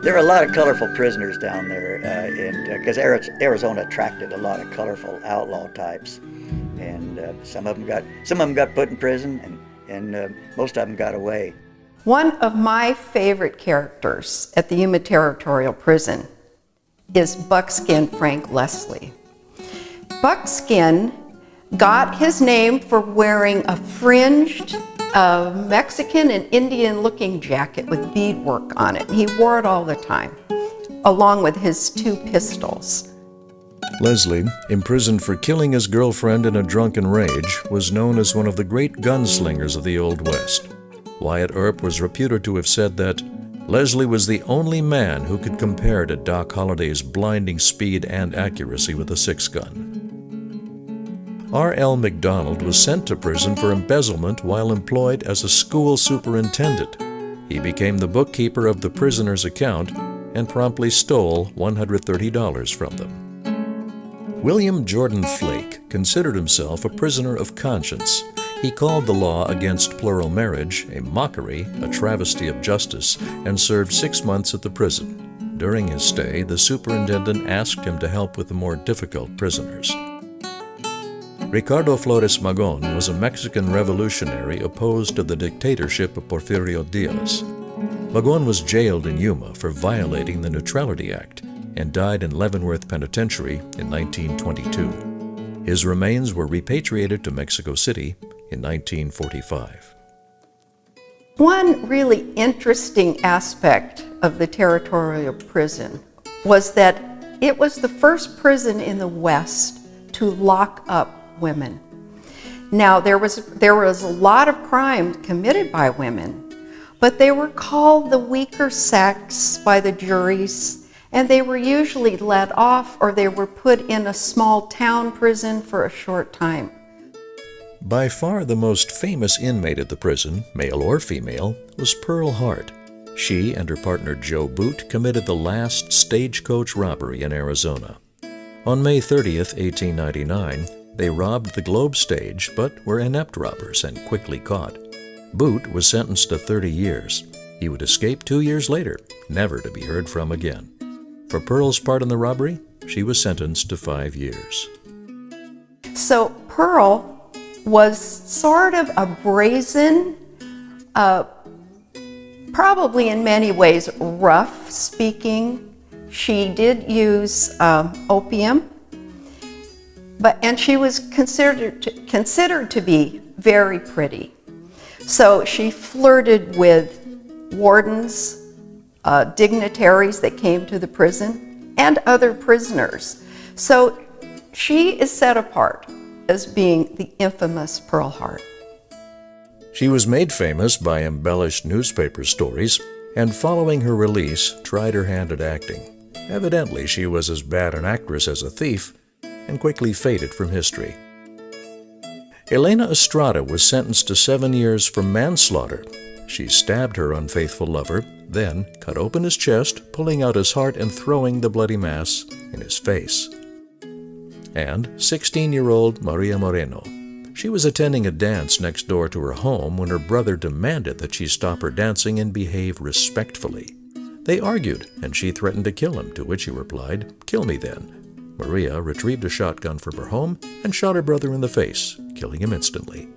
There are a lot of colorful prisoners down there, because Arizona attracted a lot of colorful outlaw types, and some of them got put in prison, and most of them got away. One of my favorite characters at the Yuma Territorial Prison is Buckskin Frank Leslie. Buckskin got his name for wearing a fringed Mexican and Indian-looking jacket with beadwork on it. He wore it all the time, along with his 2 pistols. Leslie, imprisoned for killing his girlfriend in a drunken rage, was known as one of the great gunslingers of the Old West. Wyatt Earp was reputed to have said that Leslie was the only man who could compare to Doc Holliday's blinding speed and accuracy with a 6-gun. R.L. McDonald was sent to prison for embezzlement while employed as a school superintendent. He became the bookkeeper of the prisoner's account and promptly stole $130 from them. William Jordan Flake considered himself a prisoner of conscience. He called the law against plural marriage a mockery, a travesty of justice, and served 6 months at the prison. During his stay, the superintendent asked him to help with the more difficult prisoners. Ricardo Flores Magón was a Mexican revolutionary opposed to the dictatorship of Porfirio Diaz. Magón was jailed in Yuma for violating the Neutrality Act and died in Leavenworth Penitentiary in 1922. His remains were repatriated to Mexico City in 1945. One really interesting aspect of the Territorial Prison was that it was the first prison in the West to lock up women. Now, there was a lot of crime committed by women, but they were called the weaker sex by the juries, and they were usually let off or they were put in a small town prison for a short time. By far the most famous inmate at the prison, male or female, was Pearl Hart. She and her partner Joe Boot committed the last stagecoach robbery in Arizona. On May 30th, 1899, they robbed the Globe stage but were inept robbers and quickly caught. Boot was sentenced to 30 years. He would escape 2 years later, never to be heard from again. For Pearl's part in the robbery, she was sentenced to 5 years. So Pearl was sort of a brazen, probably in many ways rough speaking. She did use opium, and she was considered to be very pretty. So she flirted with wardens, dignitaries that came to the prison, and other prisoners. So she is set apart as being the infamous Pearl Hart. She was made famous by embellished newspaper stories, and following her release, tried her hand at acting. Evidently, she was as bad an actress as a thief, and quickly faded from history. Elena Estrada was sentenced to 7 years for manslaughter. She stabbed her unfaithful lover, then cut open his chest, pulling out his heart and throwing the bloody mass in his face. And 16-year-old Maria Moreno. She was attending a dance next door to her home when her brother demanded that she stop her dancing and behave respectfully. They argued, and she threatened to kill him, to which he replied, "Kill me then." Maria retrieved a shotgun from her home and shot her brother in the face, killing him instantly.